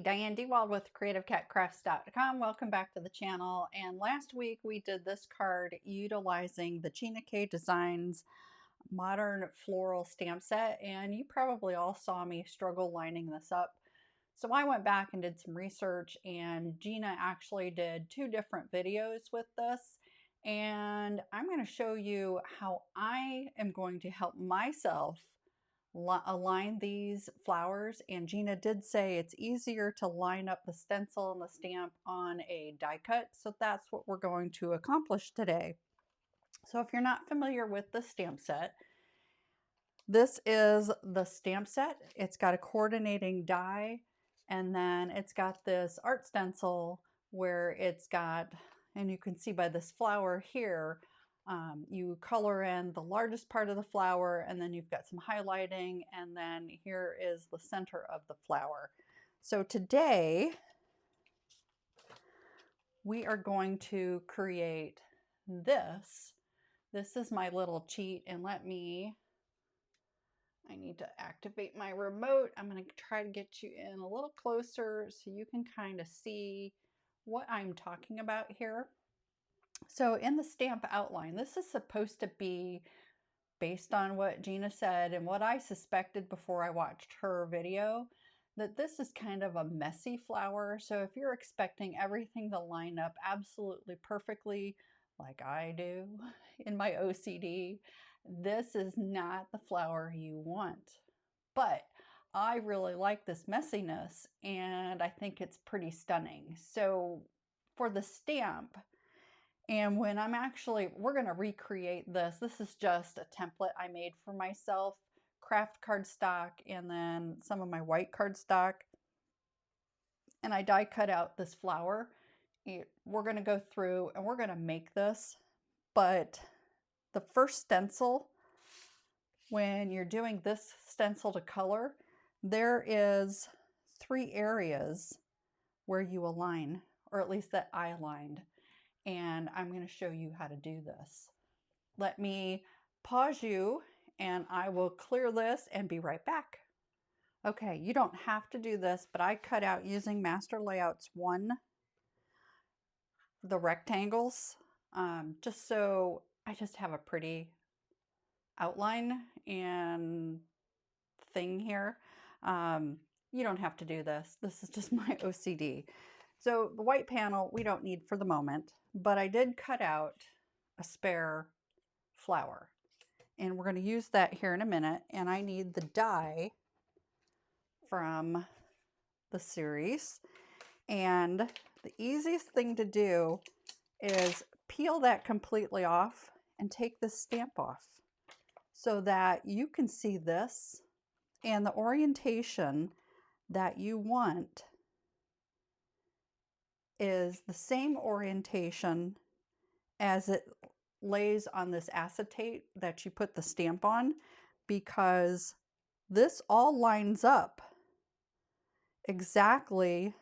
Diane DeWald with CreativeCatCrafts.com. Welcome back to the channel. And last week we did this card utilizing the Gina K Designs Modern Floral stamp set, and you probably all saw me struggle lining this up. So I went back and did some research, and Gina actually did 2 different videos with this, and I'm going to show you how I am going to help myself align these flowers. And Gina did say it's easier to line up the stencil and the stamp on a die cut, so that's what we're going to accomplish today. So if you're not familiar with the stamp set, this is the stamp set. It's got a coordinating die, and then it's got this art stencil where it's got, and you can see by this flower here, you color in the largest part of the flower, and then you've got some highlighting, and then here is the center of the flower. So today we are going to create this. This is my little cheat, and I need to activate my remote. I'm going to try to get you in a little closer so you can kind of see what I'm talking about here. So in the stamp outline, this is supposed to be based on what Gina said and what I suspected before I watched her video, that this is kind of a messy flower. So if you're expecting everything to line up absolutely perfectly like I do in my OCD, this is not the flower you want. But I really like this messiness, and I think it's pretty stunning. So for the stamp, and when we're going to recreate this. This is just a template I made for myself, craft cardstock, and then some of my white cardstock. And I die cut out this flower. We're going to go through and we're going to make this. But the first stencil, when you're doing this stencil to color, there is 3 areas where you align, or at least that I aligned. And I'm going to show you how to do this. Let me pause you and I will clear this and be right back. Okay, you don't have to do this, but I cut out using Master Layouts 1, the rectangles, just so I just have a pretty outline and thing here. You don't have to do this. This is just my OCD. So the white panel we don't need for the moment, but I did cut out a spare flower, and we're going to use that here in a minute. And I need the die from the series, and the easiest thing to do is peel that completely off and take the stamp off so that you can see this, and the orientation that you want is the same orientation as it lays on this acetate that you put the stamp on, because this all lines up exactly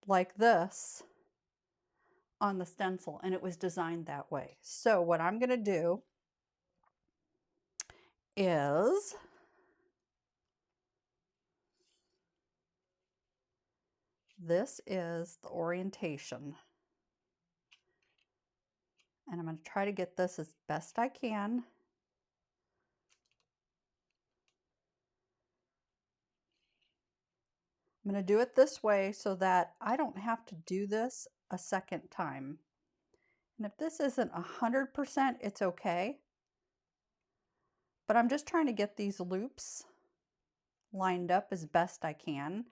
like this on the stencil, and it was designed that way. So what I'm going to do is this is the orientation, and I'm going to try to get this as best I can. I'm going to do it this way so that I don't have to do this a second time. And if this isn't 100%, it's okay. But I'm just trying to get these loops lined up as best I can.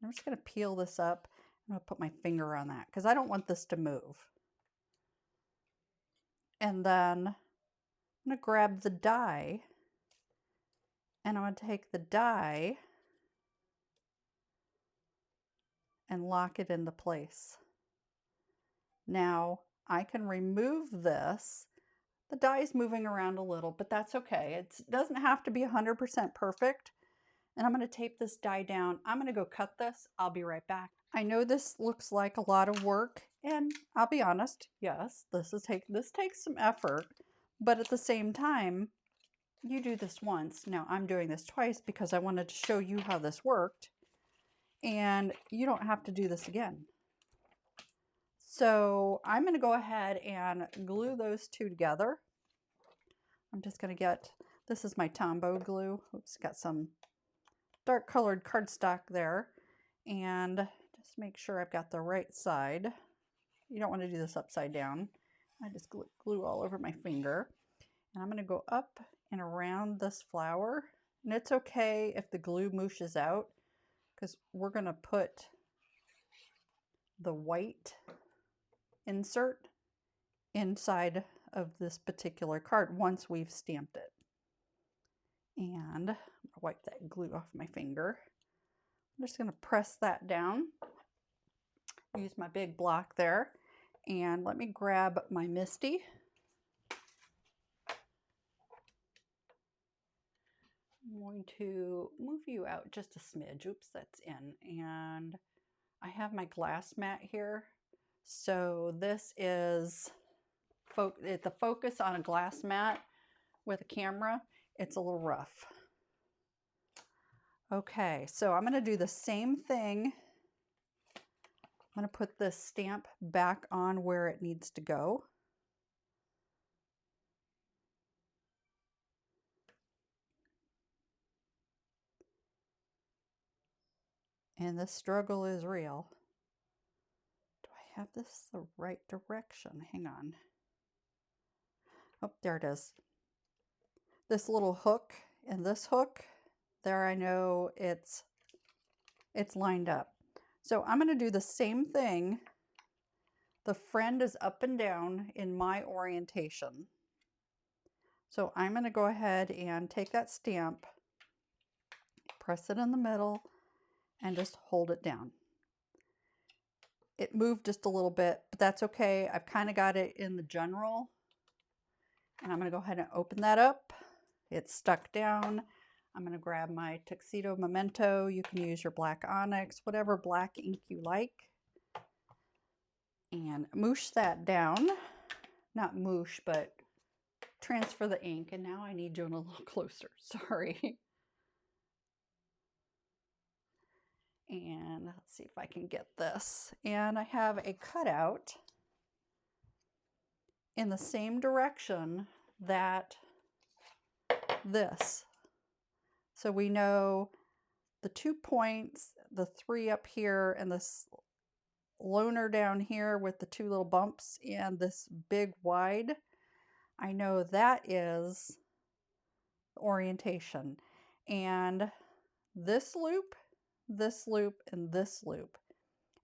I'm just going to peel this up. I'm going to put my finger on that because I don't want this to move. And then I'm going to grab the die, and I'm going to take the die and lock it into place. Now I can remove this. The die is moving around a little, but that's okay. It doesn't have to be 100% perfect. And I'm going to tape this die down. I'm going to go cut this. I'll be right back. I know this looks like a lot of work, and I'll be honest, yes, this takes some effort, but at the same time, you do this once. Now I'm doing this twice because I wanted to show you how this worked. and you don't have to do this again. So I'm going to go ahead and glue those two together. I'm just going to get, this is my Tombow glue. Oops, got some dark colored cardstock there. And just make sure I've got the right side. You don't want to do this upside down. I just glue all over my finger. And I'm going to go up and around this flower. And it's okay if the glue mooshes out, because we're going to put the white insert inside of this particular card once we've stamped it. And I'm going to wipe that glue off my finger. I'm just going to press that down. Use my big block there. And let me grab my Misty. I'm going to move you out just a smidge. Oops, that's in. And I have my glass mat here. So this is the focus on a glass mat with a camera. It's a little rough. Okay, so I'm going to do the same thing. I'm going to put this stamp back on where it needs to go. And the struggle is real. Do I have this the right direction? Hang on. Oh, there it is. This little hook and this hook, there I know it's lined up. So I'm going to do the same thing. The friend is up and down in my orientation. So I'm going to go ahead and take that stamp, press it in the middle, and just hold it down. It moved just a little bit, but that's okay. I've kind of got it in the general. And I'm going to go ahead and open that up. It's stuck down. I'm going to grab my Tuxedo Memento. You can use your black Onyx, whatever black ink you like. And moosh that down. Not moosh, but transfer the ink. And now I need you in a little closer. Sorry. And let's see if I can get this. And I have a cutout in the same direction that this. So we know the 2 points, the 3 up here, and this loner down here with the 2 little bumps, and this big wide. I know that is orientation. And this loop, and this loop.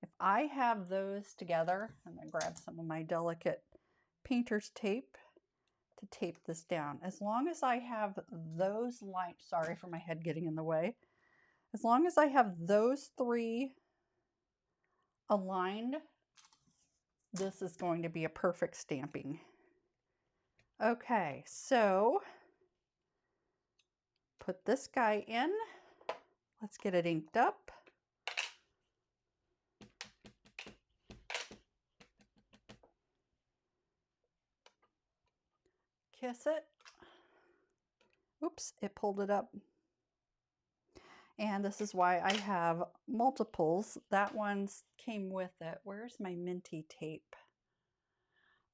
If I have those together, I'm going to grab some of my delicate painter's tape to tape this down. As long as I have those lines, sorry for my head getting in the way. As long as I have those 3 aligned, this is going to be a perfect stamping. Okay, so put this guy in. Let's get it inked up. Kiss it. Oops, it pulled it up. And this is why I have multiples. That one came with it. Where's my minty tape?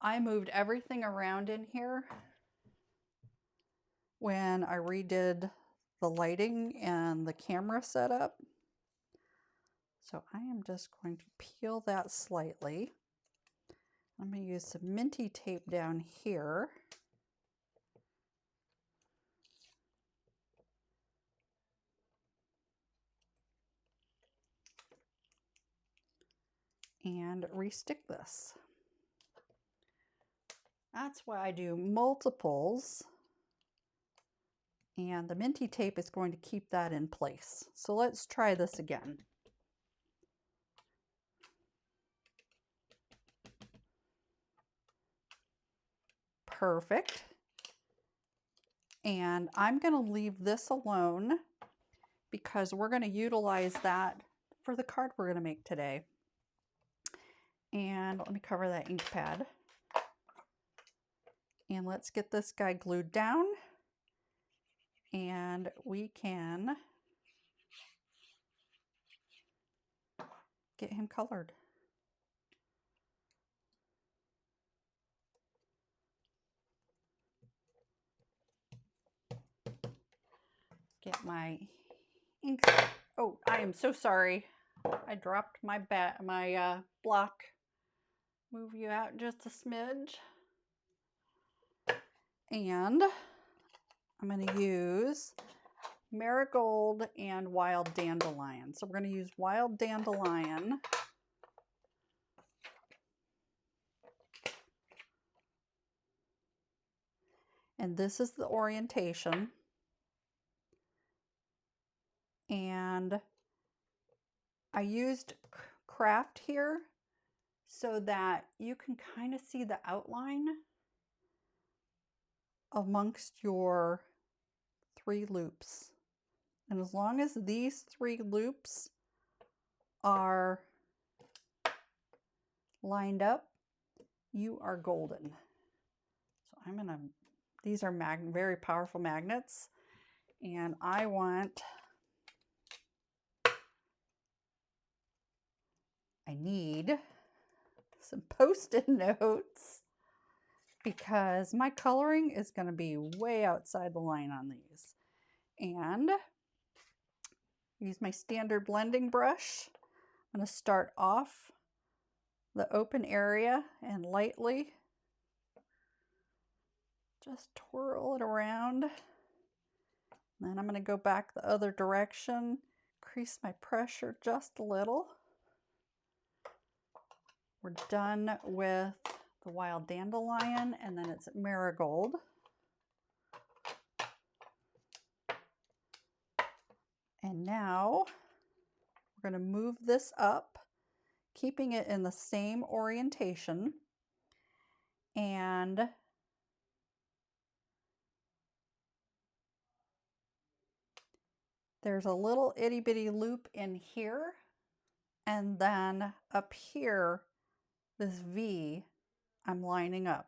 I moved everything around in here when I redid the lighting and the camera setup. So I am just going to peel that slightly. I'm going to use some minty tape down here. And restick this. That's why I do multiples. And the minty tape is going to keep that in place. So let's try this again. Perfect. And I'm going to leave this alone because we're going to utilize that for the card we're going to make today. And let me cover that ink pad. And let's get this guy glued down. And we can get him colored. Get my ink. Oh, I am so sorry. I dropped my block. Move you out just a smidge. And I'm going to use Marigold and Wild Dandelion. So we're going to use Wild Dandelion. And this is the orientation. And I used Crest here so that you can kind of see the outline amongst your 3 loops. And as long as these 3 loops are lined up, you are golden. So I'm gonna, these are very powerful magnets, and I need some Post-it notes because my coloring is going to be way outside the line on these. And use my standard blending brush. I'm going to start off the open area and lightly just twirl it around. And then I'm going to go back the other direction, increase my pressure just a little. We're done with the Wild Dandelion, and then it's Marigold. And now we're going to move this up, keeping it in the same orientation. And there's a little itty bitty loop in here. And then up here, this V, I'm lining up.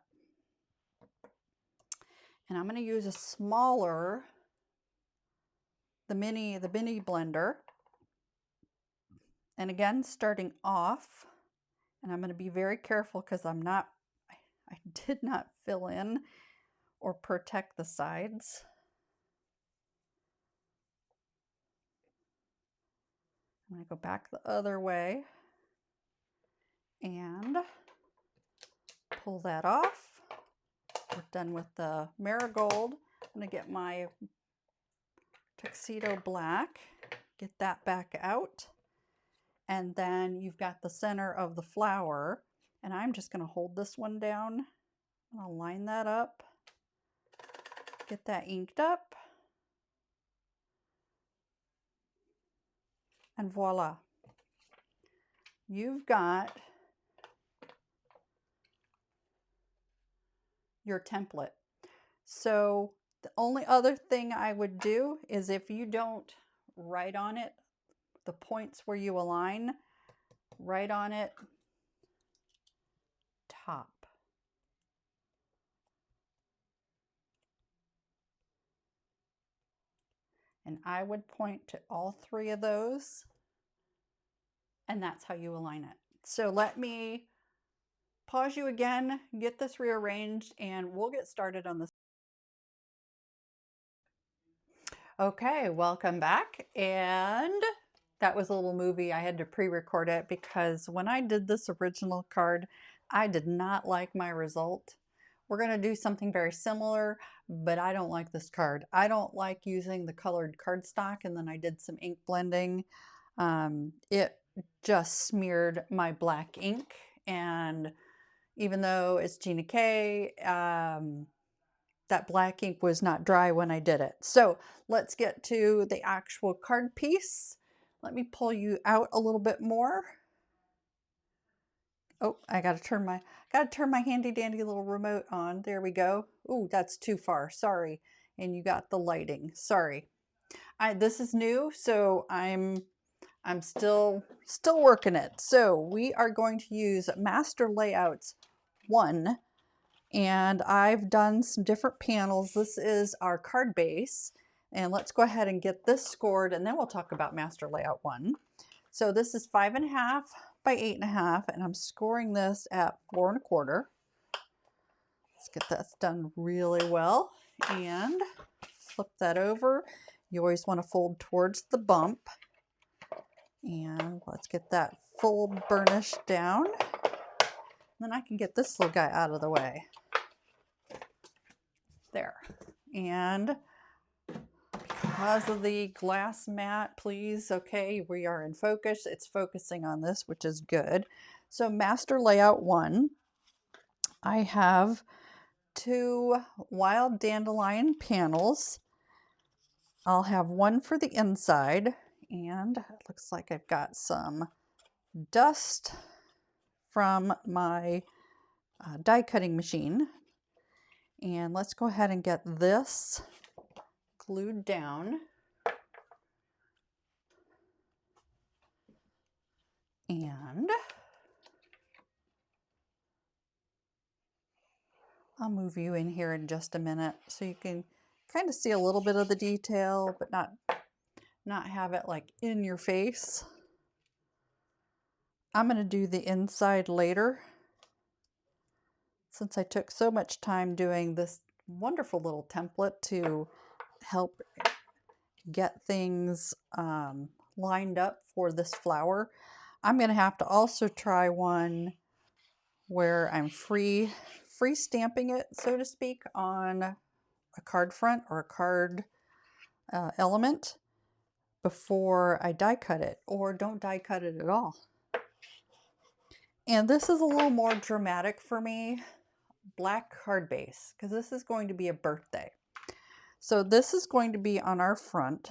And I'm going to use a smaller, the mini blender. And again, starting off, and I'm going to be very careful because I did not fill in or protect the sides. I'm going to go back the other way and pull that off. We're done with the Marigold. I'm going to get my Tuxedo black, get that back out. And then you've got the center of the flower. And I'm just going to hold this one down. I'll line that up, get that inked up. And voila. You've got your template. So the only other thing I would do is if you don't write on it, the points where you align, write on it top. And I would point to all 3 of those, and that's how you align it. So let me pause you again, get this rearranged, and we'll get started on this. Okay, welcome back. And that was a little movie. I had to pre-record it because when I did this original card, I did not like my result. We're going to do something very similar, but I don't like this card. I don't like using the colored cardstock, and then I did some ink blending. It just smeared my black ink, and even though it's Gina K, that black ink was not dry when I did it. So let's get to the actual card piece. Let me pull you out a little bit more. Oh, I gotta turn my handy dandy little remote on. There we go. Oh, that's too far. Sorry. And you got the lighting. Sorry. This is new, so I'm still working it. So we are going to use Master Layouts 1, and I've done some different panels. This is our card base, and let's go ahead and get this scored, and then we'll talk about Master Layout 1. So this is 5.5 by 8.5, and I'm scoring this at 4.25. Let's get this done really well and flip that over. You always want to fold towards the bump. And let's get that full burnish down. Then I can get this little guy out of the way. There. And because of the glass mat, please, okay, we are in focus. It's focusing on this, which is good. So master layout 1, I have 2 wild dandelion panels. I'll have one for the inside, and it looks like I've got some dust from my die cutting machine. And let's go ahead and get this glued down. And I'll move you in here in just a minute so you can kind of see a little bit of the detail, but not have it like in your face. I'm going to do the inside later, since I took so much time doing this wonderful little template to help get things lined up for this flower. I'm going to have to also try one where I'm free stamping it, so to speak, on a card front or a card element before I die cut it, or don't die cut it at all. And this is a little more dramatic for me, black card base, because this is going to be a birthday. So this is going to be on our front.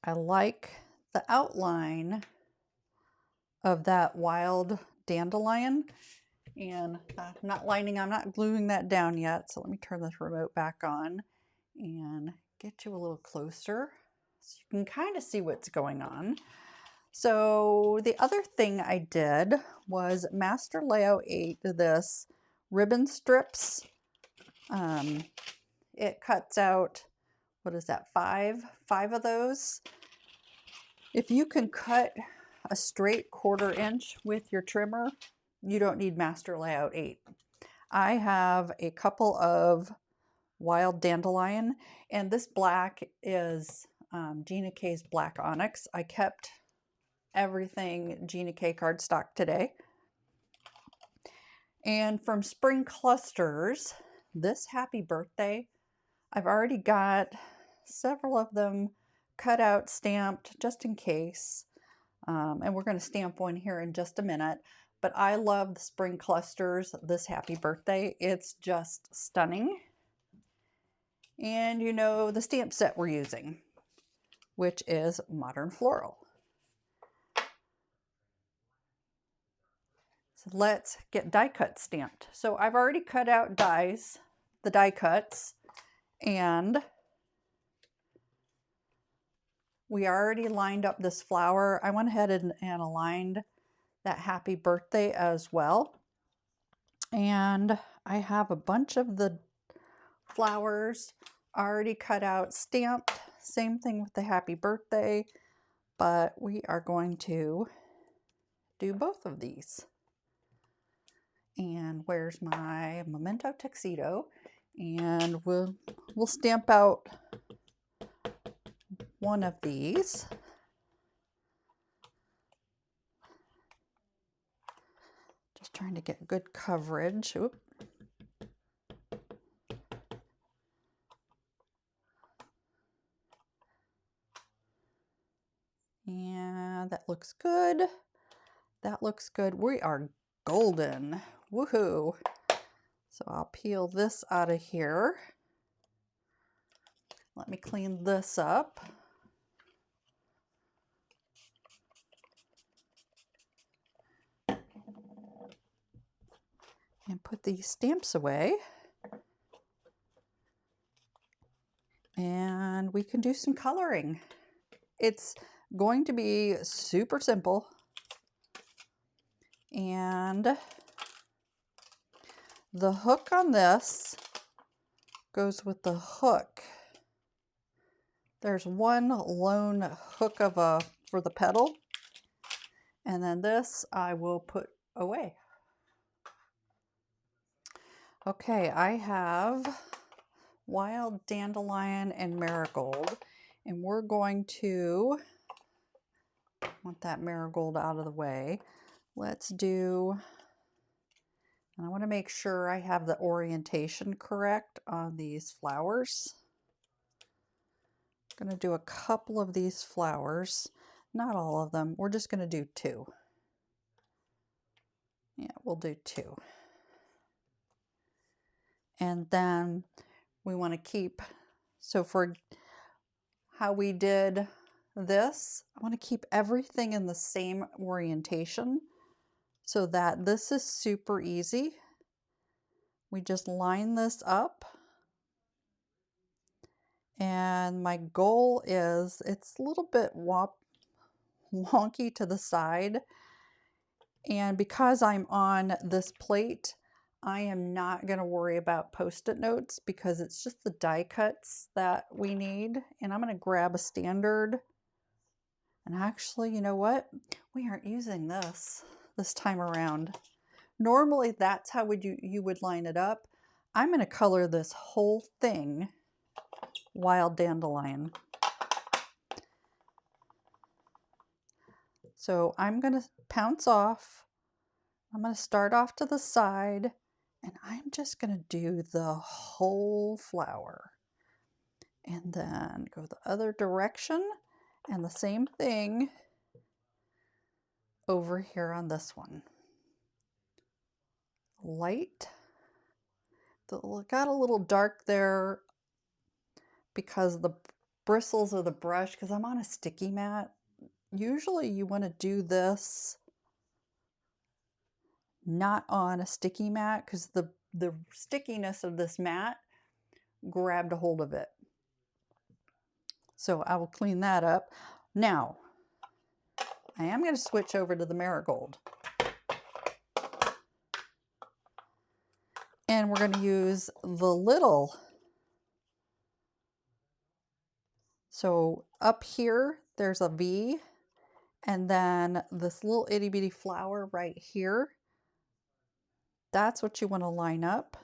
I like the outline of that wild dandelion, and I'm not gluing that down yet. So let me turn this remote back on and get you a little closer so you can kind of see what's going on. So the other thing I did was master layout 8 this ribbon strips. It cuts out, what is that, five of those. If you can cut a straight 1/4 inch with your trimmer, you don't need master layout 8. I have a couple of wild dandelion, and this black is Gina K's black Onyx. I kept everything Gina K cardstock today. And from Spring Clusters, this happy birthday, I've already got several of them cut out, stamped, just in case. And we're going to stamp one here in just a minute. But I love the Spring Clusters, this happy birthday. It's just stunning. And you know the stamp set we're using, which is Modern Floral. So let's get die cut stamped. So I've already cut out dies, the die cuts, and we already lined up this flower. I went ahead and aligned that happy birthday as well. And I have a bunch of the flowers already cut out, stamped. Same thing with the happy birthday, but we are going to do both of these. And where's my Memento Tuxedo? And we'll stamp out one of these. Just trying to get good coverage. Oop. And that looks good. That looks good. We are golden. Woohoo! So I'll peel this out of here. Let me clean this up. And put these stamps away. And we can do some coloring. It's going to be super simple. And the hook on this goes with the hook There's one lone hook for the petal, and then this I will put away. Okay, I have wild dandelion and marigold, and we're going to want that marigold out of the way. Let's do, and I want to make sure I have the orientation correct on these flowers. I'm going to do a couple of these flowers, not all of them. We're just going to do 2. Yeah, we'll do 2. And then we want to keep, so for how we did this, I want to keep everything in the same orientation so that this is super easy. We just line this up. And my goal is, it's a little bit wonky to the side. And because I'm on this plate, I am not going to worry about Post-it notes because it's just the die cuts that we need. And I'm going to grab a standard. And actually, you know what? We aren't using this time around. Normally, that's how you would line it up. I'm going to color this whole thing wild dandelion. So I'm going to pounce off. I'm going to start off to the side, and I'm just going to do the whole flower. And then go the other direction, and the same thing over here on this one. Light. Got a little dark there because the bristles of the brush, because I'm on a sticky mat. Usually you want to do this not on a sticky mat because the stickiness of this mat grabbed a hold of it. So I will clean that up. Now, I am going to switch over to the marigold. And we're going to use the little. So up here, there's a V, and then this little itty bitty flower right here. That's what you want to line up.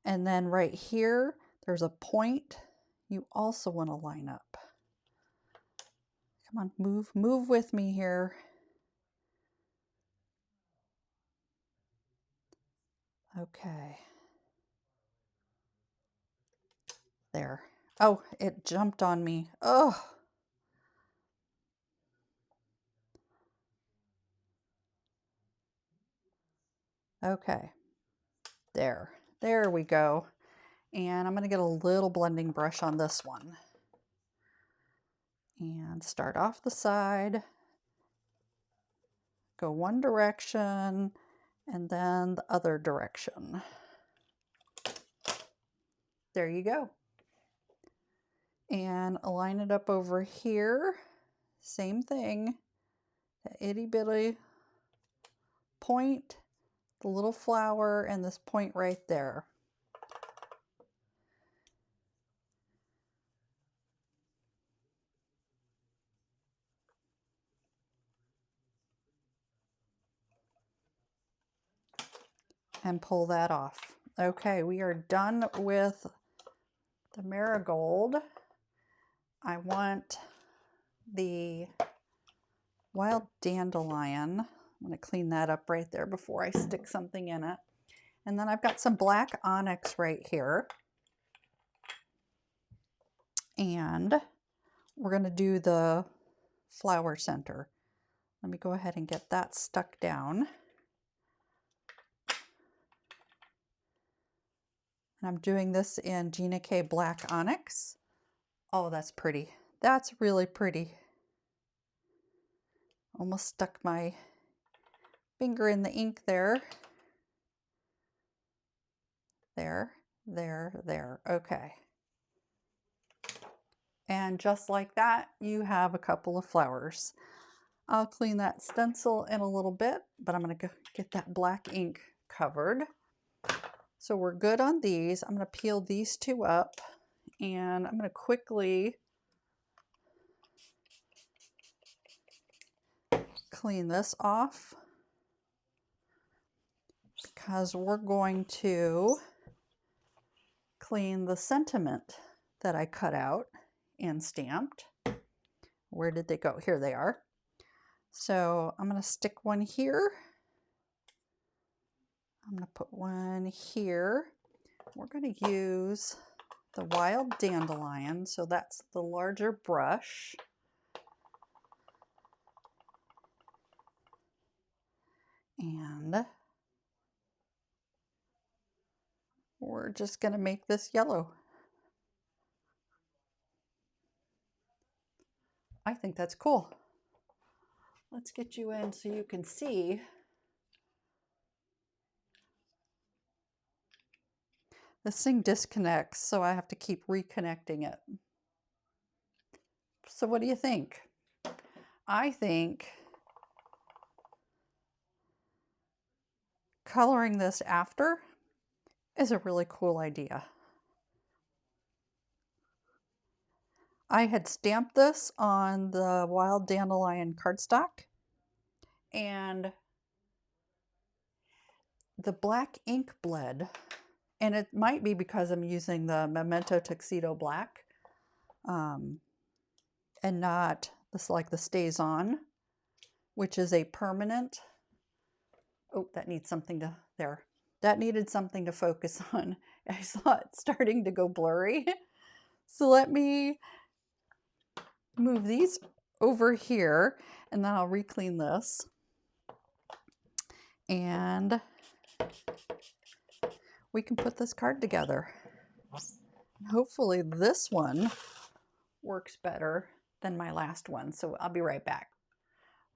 And then right here, there's a point you also want to line up. Come on, move with me here. Okay. There. Oh, it jumped on me. Oh. Okay. There we go. And I'm going to get a little blending brush on this one. And start off the side. Go one direction and then the other direction. There you go. And align it up over here. Same thing. The itty bitty point, the little flower, and this point right there. And pull that off. Okay, we are done with the marigold. I want the wild dandelion. I'm going to clean that up right there before I stick something in it. And then I've got some black onyx right here. And we're going to do the flower center. Let me go ahead and get that stuck down. And I'm doing this in Gina K Black Onyx. Oh, that's pretty. That's really pretty. Almost stuck my finger in the ink there. There. Okay. And just like that, you have a couple of flowers. I'll clean that stencil in a little bit, but I'm going to go get that black ink covered. So we're good on these. I'm going to peel these two up, and I'm going to quickly clean this off because we're going to clean the sentiment that I cut out and stamped. Where did they go? Here they are. So I'm going to stick one here. I'm going to put one here. We're going to use the Wild Dandelion, so that's the larger brush. And we're just going to make this yellow. I think that's cool. Let's get you in so you can see. This thing disconnects, so I have to keep reconnecting it. So what do you think? I think coloring this after is a really cool idea. I had stamped this on the Wild Dandelion cardstock, and the black ink bled, and it might be because I'm using the Memento Tuxedo black and not this, like the Stays On, which is a permanent. Oh, that needs something to, there. That needed something to focus on. I saw it starting to go blurry. So let me move these over here, and then I'll re-clean this. And we can put this card together. Hopefully this one works better than my last one. So I'll be right back.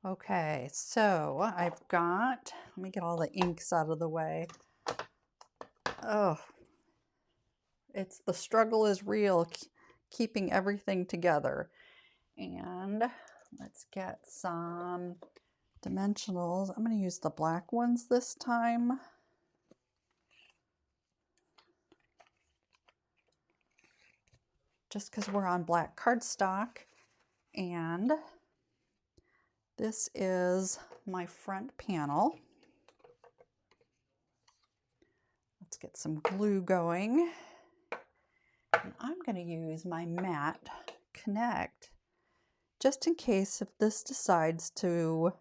Okay, so I've got, let me get all the inks out of the way. Oh, the struggle is real, keeping everything together. And let's get some dimensionals. I'm going to use the black ones this time. Just because we're on black cardstock. And this is my front panel. Let's get some glue going. And I'm going to use my matte Connect just in case if this decides to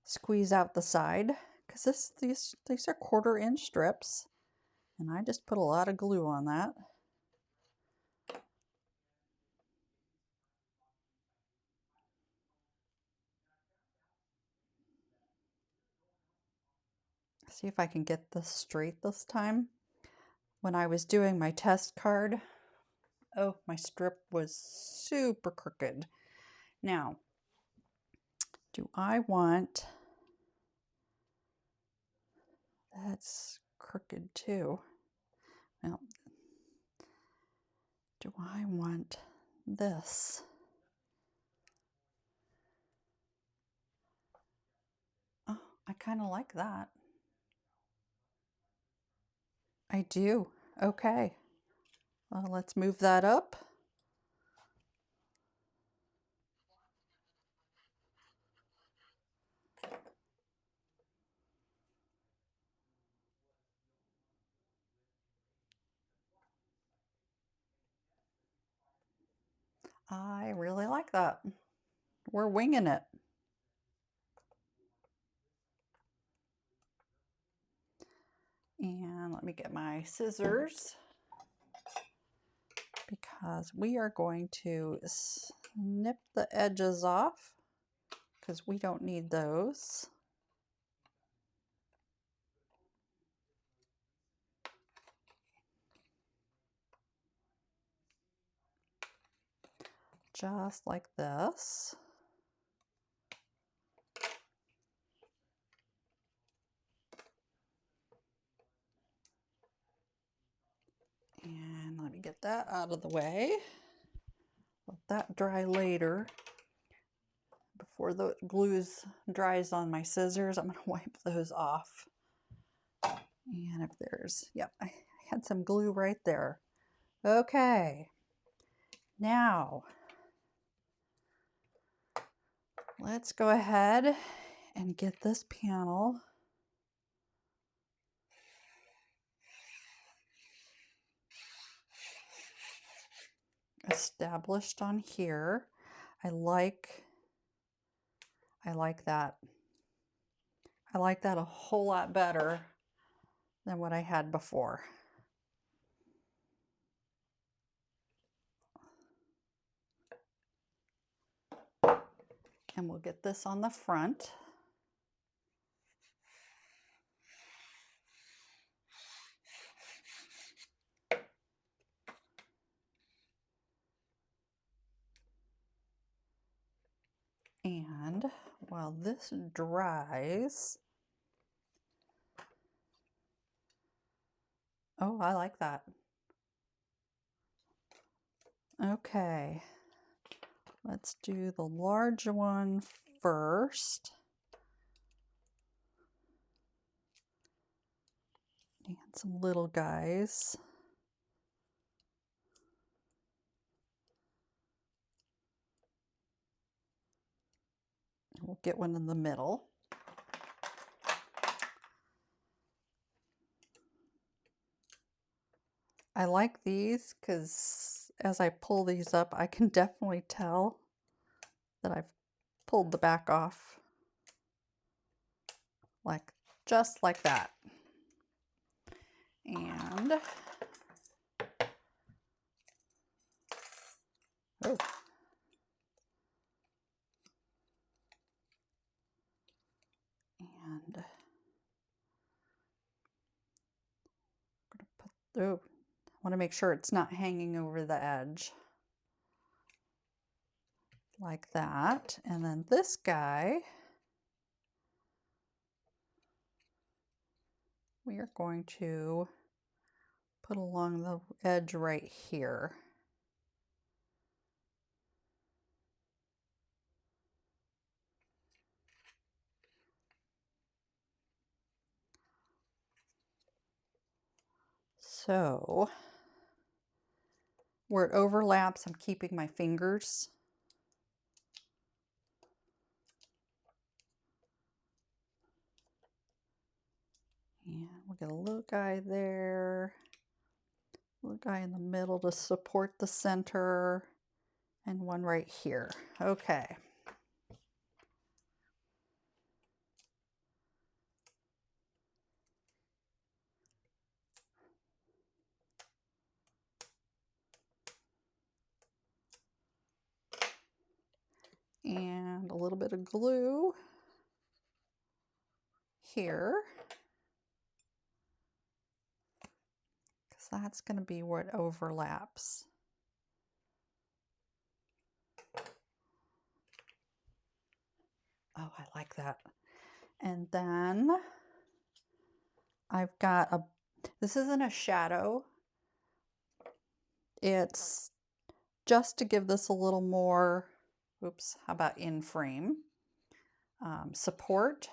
squeeze out the side, because these are 1/4 inch strips, and I just put a lot of glue on that. See if I can get this straight this time. When I was doing my test card, oh, my strip was super crooked. Now, do I want, that's crooked too. Well, do I want this? Oh, I kind of like that. I do. Okay. Well, let's move that up. I really like that. We're winging it. And let me get my scissors because we are going to snip the edges off because we don't need those. Just like this. And let me get that out of the way. Let that dry later. Before the glue dries on my scissors, I'm going to wipe those off. And if there's, yep, I had some glue right there. Okay. Now, let's go ahead and get this panel established on here. I like that. I like that a whole lot better than what I had before. And we'll get this on the front. And while this dries, oh, I like that. Okay, let's do the large one first. And some little guys. We'll get one in the middle. I like these because as I pull these up, I can definitely tell that I've pulled the back off. Like, just like that. And, oh. And I'm gonna put, oh, I want to make sure it's not hanging over the edge. Like that. And then this guy, we are going to put along the edge right here. So where it overlaps, I'm keeping my fingers. And we'll get a little guy there, a little guy in the middle to support the center, and one right here. Okay. And a little bit of glue here, because that's going to be where it overlaps. Oh, I like that. And then I've got a, this isn't a shadow. It's just to give this a little more, oops, how about in frame support.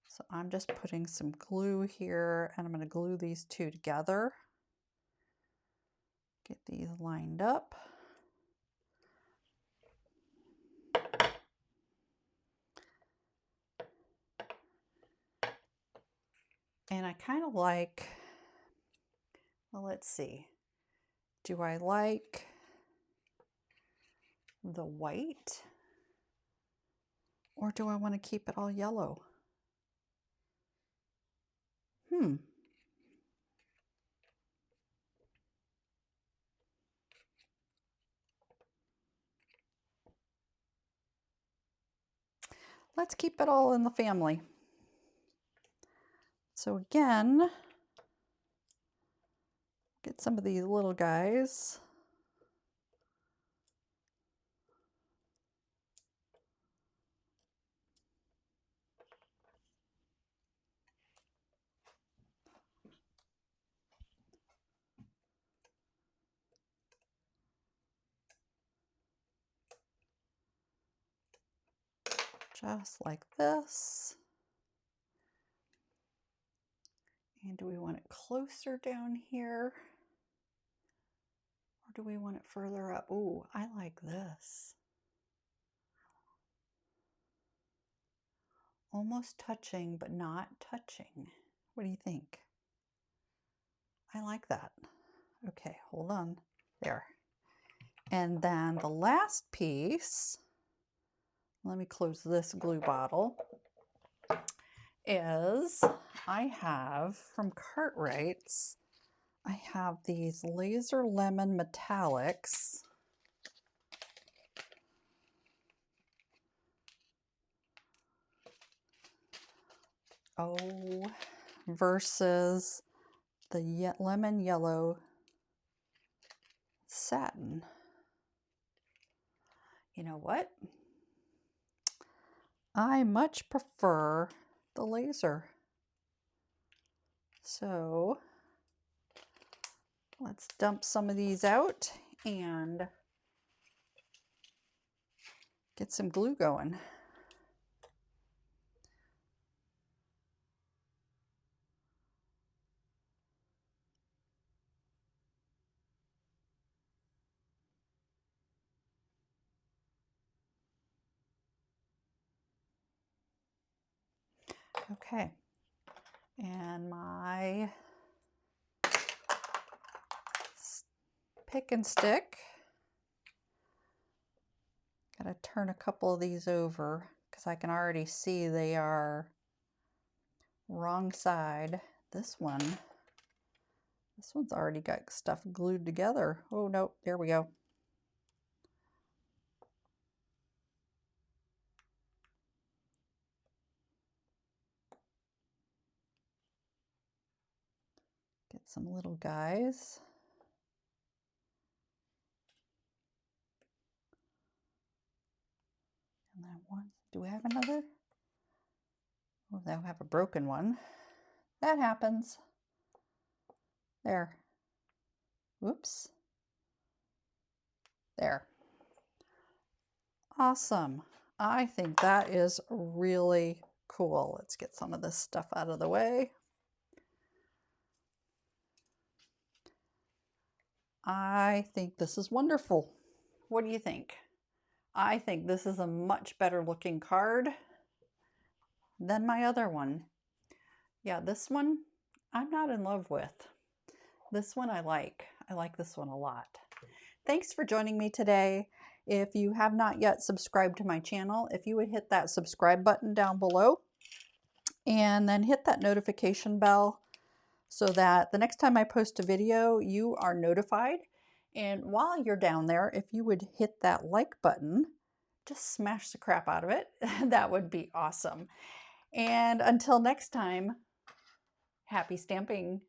So I'm just putting some glue here and I'm going to glue these two together. Get these lined up. And I kind of like, well, let's see. Do I like the white or do I want to keep it all yellow? Let's keep it all in the family. So again, get some of these little guys. Just like this. And do we want it closer down here? Or do we want it further up? Ooh, I like this. almost touching, but not touching. What do you think? I like that. Okay, hold on. There. And then the last piece, let me close this glue bottle, is I have from Cartwright's, I have these Laser Lemon Metallics. Oh, versus the lemon yellow satin. You know what? I much prefer the laser. So let's dump some of these out and get some glue going. Okay, and my pick and stick. Gotta turn a couple of these over because I can already see they are wrong side. This one's already got stuff glued together. Oh no, there we go. Get some little guys. And then one, do we have another? Oh, now we have a broken one. That happens. There. Whoops. There. Awesome. I think that is really cool. Let's get some of this stuff out of the way. I think this is wonderful. What do you think? I think this is a much better looking card than my other one. Yeah, this one I'm not in love with. This one I like. I like this one a lot. Thanks for joining me today. If you have not yet subscribed to my channel, if you would hit that subscribe button down below and then hit that notification bell so that the next time I post a video, you are notified. And while you're down there, if you would hit that like button, just smash the crap out of it. That would be awesome. And until next time, happy stamping.